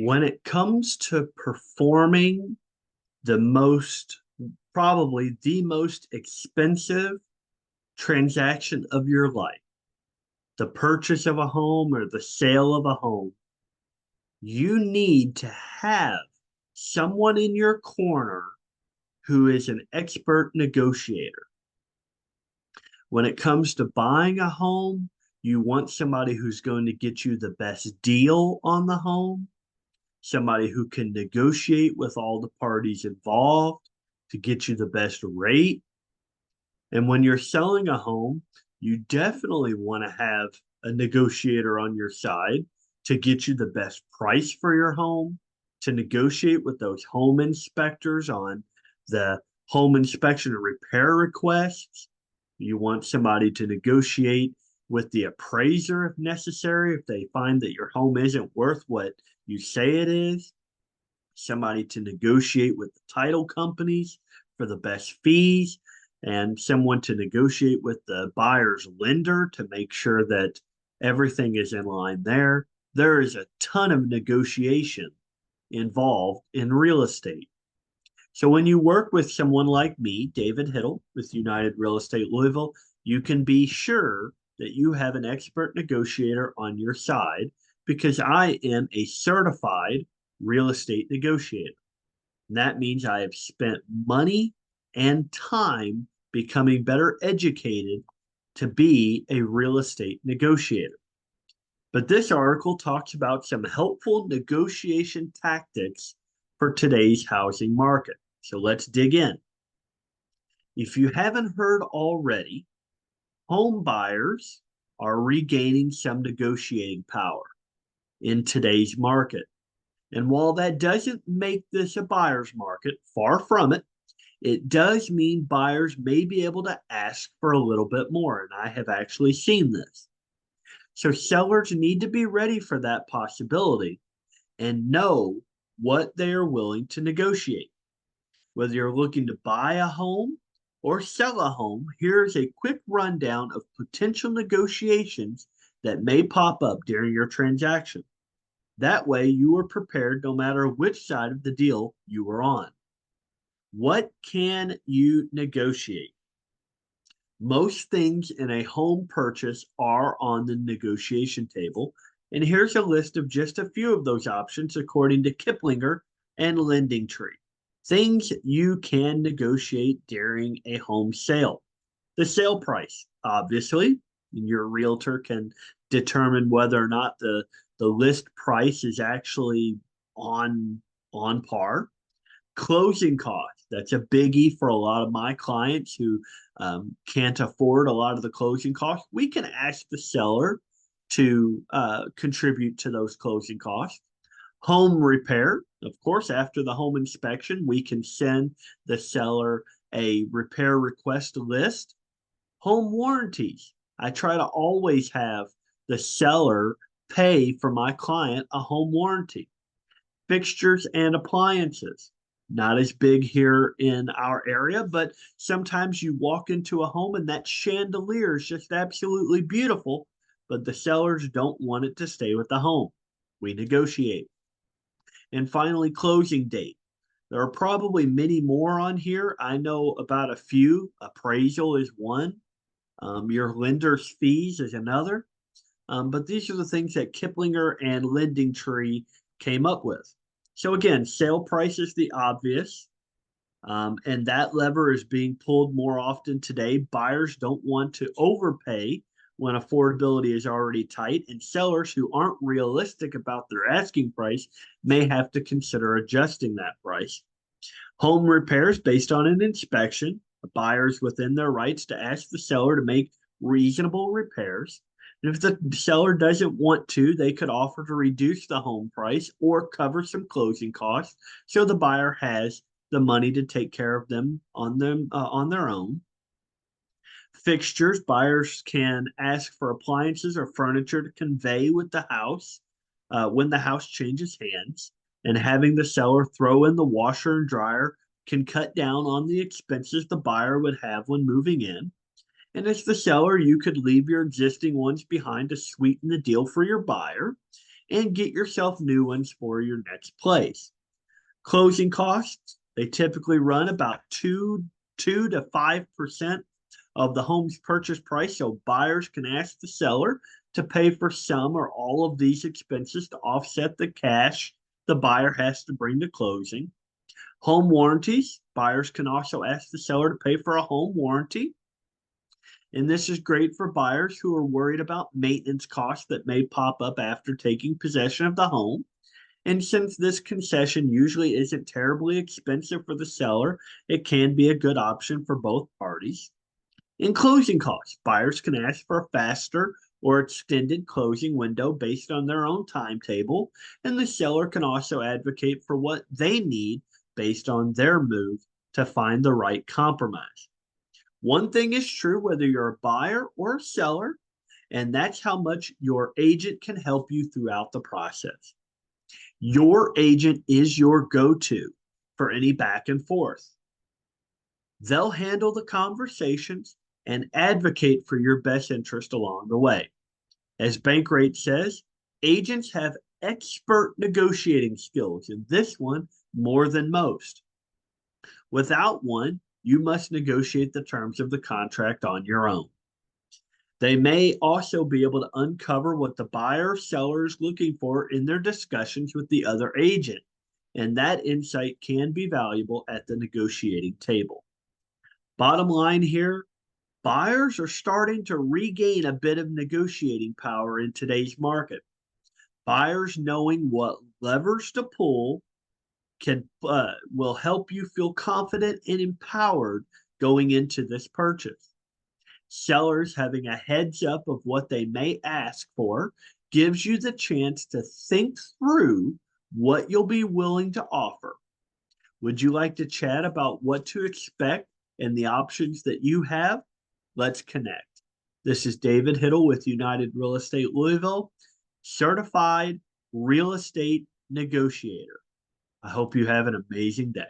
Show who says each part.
Speaker 1: When it comes to performing the most, probably the most expensive transaction of your life, the purchase of a home or the sale of a home, you need to have someone in your corner who is an expert negotiator. When it comes to buying a home, you want somebody who's going to get you the best deal on the home, somebody who can negotiate with all the parties involved to get you the best rate. And when you're selling a home, you definitely want to have a negotiator on your side to get you the best price for your home, to negotiate with those home inspectors on the home inspection and repair requests. You want somebody to negotiate with the appraiser if necessary, if they find that your home isn't worth what you say it is. Somebody to negotiate with the title companies for the best fees, and someone to negotiate with the buyer's lender to make sure that everything is in line there. There is a ton of negotiation involved in real estate. So when you work with someone like me, David Hittle with United Real Estate Louisville, you can be sure that you have an expert negotiator on your side because I am a certified real estate negotiator. And that means I have spent money and time becoming better educated to be a real estate negotiator. But this article talks about some helpful negotiation tactics for today's housing market. So let's dig in. If you haven't heard already, home buyers are regaining some negotiating power in today's market. And while that doesn't make this a buyer's market, far from it, it does mean buyers may be able to ask for a little bit more. And I have actually seen this. So sellers need to be ready for that possibility and know what they are willing to negotiate. Whether you're looking to buy a home or sell a home, here's a quick rundown of potential negotiations that may pop up during your transaction. That way, you are prepared no matter which side of the deal you are on. What can you negotiate? Most things in a home purchase are on the negotiation table, and here's a list of just a few of those options according to Kiplinger and LendingTree. Things you can negotiate during a home sale. The sale price, obviously, your realtor can determine whether or not the list price is actually on par. Closing costs, that's a biggie for a lot of my clients who can't afford a lot of the closing costs. We can ask the seller to contribute to those closing costs. Home repair, of course, after the home inspection, we can send the seller a repair request list. Home warranties, I try to always have the seller pay for my client a home warranty. Fixtures and appliances, not as big here in our area, but sometimes you walk into a home and that chandelier is just absolutely beautiful, but the sellers don't want it to stay with the home. We negotiate. And finally, closing date. There are probably many more on here. I know about a few. Appraisal is one. Your lender's fees is another. But these are the things that Kiplinger and LendingTree came up with. So again, sale price is the obvious, and that lever is being pulled more often today. Buyers don't want to overpay when affordability is already tight, and sellers who aren't realistic about their asking price may have to consider adjusting that price. Home repairs based on an inspection. The buyer's within their rights to ask the seller to make reasonable repairs. And if the seller doesn't want to, they could offer to reduce the home price or cover some closing costs so the buyer has the money to take care of them on their own. Fixtures, buyers can ask for appliances or furniture to convey with the house when the house changes hands. And having the seller throw in the washer and dryer can cut down on the expenses the buyer would have when moving in. And as the seller, you could leave your existing ones behind to sweeten the deal for your buyer. and get yourself new ones for your next place. Closing costs, they typically run about 2 to 5% of the home's purchase price, so buyers can ask the seller to pay for some or all of these expenses to offset the cash the buyer has to bring to closing. Home warranties, buyers can also ask the seller to pay for a home warranty. And this is great for buyers who are worried about maintenance costs that may pop up after taking possession of the home. And since this concession usually isn't terribly expensive for the seller, it can be a good option for both parties. In closing costs, buyers can ask for a faster or extended closing window based on their own timetable, and the seller can also advocate for what they need based on their move to find the right compromise. One thing is true whether you're a buyer or a seller, and that's how much your agent can help you throughout the process. Your agent is your go-to for any back and forth. They'll handle the conversations and advocate for your best interest along the way. As Bankrate says, agents have expert negotiating skills, and this one more than most. Without one, you must negotiate the terms of the contract on your own. They may also be able to uncover what the buyer or seller is looking for in their discussions with the other agent, and that insight can be valuable at the negotiating table. Bottom line here, buyers are starting to regain a bit of negotiating power in today's market. Buyers knowing what levers to pull will help you feel confident and empowered going into this purchase. Sellers having a heads up of what they may ask for gives you the chance to think through what you'll be willing to offer. Would you like to chat about what to expect and the options that you have? Let's connect. This is David Hittle with United Real Estate Louisville, certified real estate negotiator. I hope you have an amazing day.